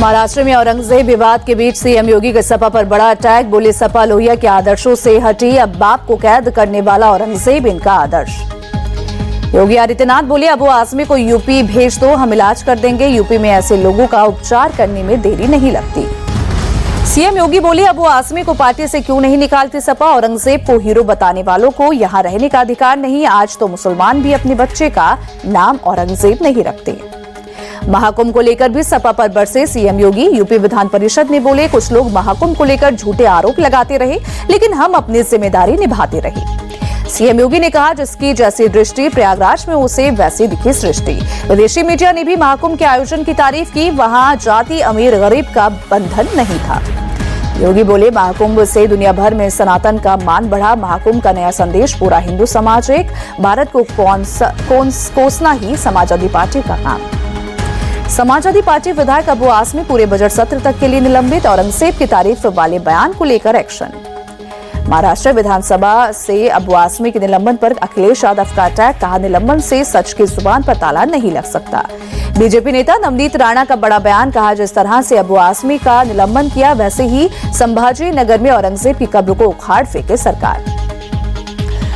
महाराष्ट्र में औरंगजेब विवाद के बीच सीएम योगी के सपा पर बड़ा अटैक। बोले सपा लोहिया के आदर्शों से हटी, अब बाप को कैद करने वाला औरंगजेब इनका आदर्श। योगी आदित्यनाथ बोले अबू आजमी को यूपी भेज दो, हम इलाज कर देंगे। यूपी में ऐसे लोगों का उपचार करने में देरी नहीं लगती। सीएम योगी बोले अबू आजमी को पार्टी से क्यों नहीं निकालती सपा, औरंगजेब को हीरो बताने वालों को यहां रहने का अधिकार नहीं। आज तो मुसलमान भी अपने बच्चे का नाम औरंगजेब नहीं रखते। महाकुंभ को लेकर भी सपा पर बरसे सीएम योगी। यूपी विधान परिषद में बोले कुछ लोग महाकुंभ को लेकर झूठे आरोप लगाते रहे, लेकिन हम अपनी जिम्मेदारी निभाते रहे। सीएम योगी ने कहा जिसकी जैसी दृष्टि प्रयागराज में उसे वैसी दिखी सृष्टि। विदेशी मीडिया ने भी महाकुंभ के आयोजन की तारीफ की, वहां जाति अमीर गरीब का बंधन नहीं था। योगी बोले महाकुंभ से दुनिया भर में सनातन का मान बढ़ा। महाकुंभ का नया संदेश, पूरा हिंदू समाज एक, भारत को कोसना ही समाजवादी पार्टी का काम। समाजवादी पार्टी विधायक अबू आजमी पूरे बजट सत्र तक के लिए निलंबित। औरंगजेब की तारीफ वाले बयान को लेकर एक्शन। महाराष्ट्र विधानसभा से अबू आजमी के निलंबन पर अखिलेश यादव का अटैक। कहा निलंबन से सच की जुबान पर ताला नहीं लग सकता। बीजेपी नेता नवनीत राणा का बड़ा बयान। कहा जिस तरह से अबू आजमी का निलंबन किया वैसे ही संभाजी नगर में औरंगजेब की कब्र को उखाड़ फेंके सरकार।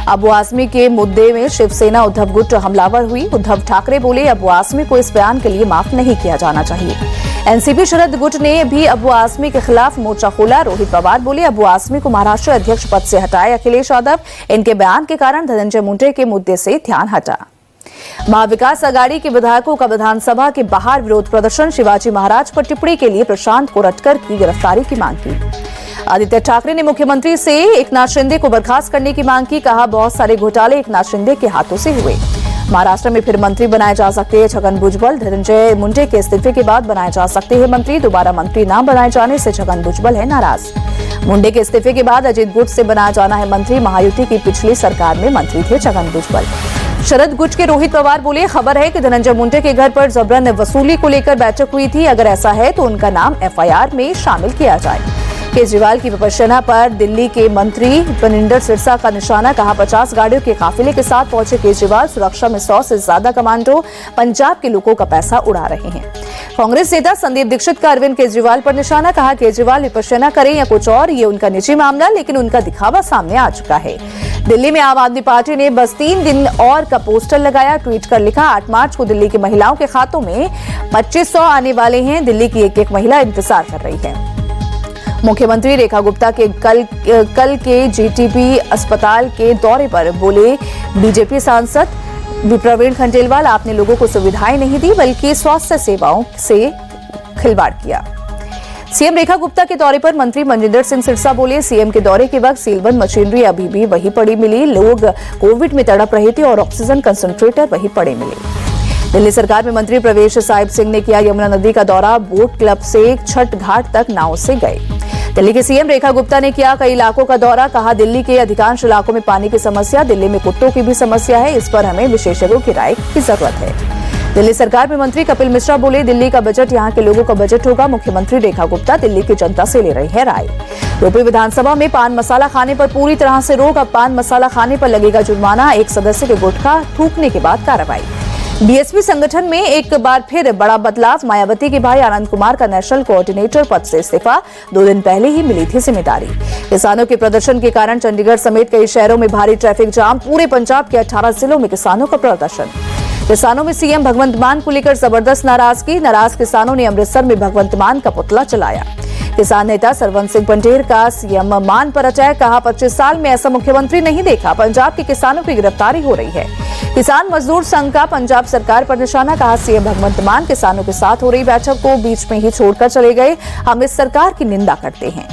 अबू आजमी के मुद्दे में शिवसेना उद्धव गुट हमलावर हुई। उद्धव ठाकरे बोले अबू आजमी को इस बयान के लिए माफ नहीं किया जाना चाहिए। एनसीपी शरद गुट ने भी अबू आजमी के खिलाफ मोर्चा खोला। रोहित पवार बोले अबू आजमी को महाराष्ट्र अध्यक्ष पद से हटाए अखिलेश यादव। इनके बयान के कारण धनंजय मुंडे के मुद्दे से ध्यान हटा। महाविकास आघाड़ी के विधायकों का विधानसभा के बाहर विरोध प्रदर्शन। शिवाजी महाराज पर टिप्पणी के लिए प्रशांत कोरटकर की गिरफ्तारी की मांग की। आदित्य ठाकरे ने मुख्यमंत्री से एकनाथ शिंदे को बर्खास्त करने की मांग की। कहा बहुत सारे घोटाले एकनाथ शिंदे के हाथों से हुए। महाराष्ट्र में फिर मंत्री बनाए जा सकते हैं छगन भुजबल। धनंजय मुंडे के इस्तीफे के बाद बनाए जा सकते हैं मंत्री। दोबारा मंत्री न बनाए जाने से छगन भुजबल है नाराज। मुंडे के इस्तीफे के बाद अजित गुट से बनाया जाना है मंत्री। महायुति की पिछली सरकार में मंत्री थे छगन भुजबल। शरद गुट के रोहित पवार बोले खबर है कि धनंजय मुंडे के घर पर जबरन वसूली को लेकर बैठक हुई थी। अगर ऐसा है तो उनका नाम एफआईआर में शामिल किया जाए। केजरीवाल की विपश्यना पर दिल्ली के मंत्री बनिंदर सिरसा का निशाना। कहा 50 गाड़ियों के काफिले के साथ पहुंचे केजरीवाल। सुरक्षा में 100 से ज्यादा कमांडो पंजाब के लोगों का पैसा उड़ा रहे हैं। कांग्रेस नेता संदीप दीक्षित का अरविंद केजरीवाल पर निशाना। कहा केजरीवाल विपश्यना करें या कुछ और, ये उनका निजी मामला, लेकिन उनका दिखावा सामने आ चुका है। दिल्ली में आम आदमी पार्टी ने बस 3 दिन और का पोस्टर लगाया। ट्वीट कर लिखा 8 मार्च को दिल्ली की महिलाओं के खातों में 2500 आने वाले हैं। दिल्ली की एक महिला इंतजार कर रही है। मुख्यमंत्री रेखा गुप्ता के कल के जीटीबी अस्पताल के दौरे पर बोले बीजेपी सांसद प्रवीण खंडेलवाल, आपने लोगों को सुविधाएं नहीं दी बल्कि स्वास्थ्य सेवाओं से खिलवाड़ किया। सीएम रेखा गुप्ता के दौरे पर मंत्री मनजिंदर सिंह सिरसा बोले सीएम के दौरे के वक्त सीलबंद मशीनरी अभी भी वही पड़ी मिली। लोग कोविड में तड़प रहे थे और ऑक्सीजन कंसंट्रेटर वही पड़े मिले। दिल्ली सरकार में मंत्री प्रवेश साहिब सिंह ने किया यमुना नदी का दौरा। बोट क्लब से छठ घाट तक नाव से गए। दिल्ली के सीएम रेखा गुप्ता ने किया कई इलाकों का दौरा। कहा दिल्ली के अधिकांश इलाकों में पानी की समस्या, दिल्ली में कुत्तों की भी समस्या है, इस पर हमें विशेषज्ञों की राय की जरूरत है। दिल्ली सरकार में मंत्री कपिल मिश्रा बोले दिल्ली का बजट यहाँ के लोगों का बजट होगा। मुख्यमंत्री रेखा गुप्ता दिल्ली की जनता से ले रही है राय। यूपी विधानसभा में पान मसाला खाने पर पूरी तरह से रोक। अब पान मसाला खाने पर लगेगा जुर्माना। एक सदस्य के गुटखा थूकने के बाद कार्रवाई। बीएसपी संगठन में एक बार फिर बड़ा बदलाव। मायावती के भाई आनंद कुमार का नेशनल कोऑर्डिनेटर पद से इस्तीफा। 2 दिन पहले ही मिली थी जिम्मेदारी। किसानों के प्रदर्शन के कारण चंडीगढ़ समेत कई शहरों में भारी ट्रैफिक जाम। पूरे पंजाब के 18 जिलों में किसानों का प्रदर्शन। किसानों में सीएम भगवंत मान को लेकर जबरदस्त नाराजगी। नाराज किसानों ने अमृतसर में भगवंत मान का पुतला चलाया। किसान नेता सरवंत सिंह पंडेर का सीएम मान पर अटैक। कहा 25 साल में ऐसा मुख्यमंत्री नहीं देखा। पंजाब के किसानों की गिरफ्तारी हो रही है। किसान मजदूर संघ का पंजाब सरकार पर निशाना। कहा सीएम भगवंत मान किसानों के साथ हो रही बैठक को बीच में ही छोड़कर चले गए। हम इस सरकार की निंदा करते हैं।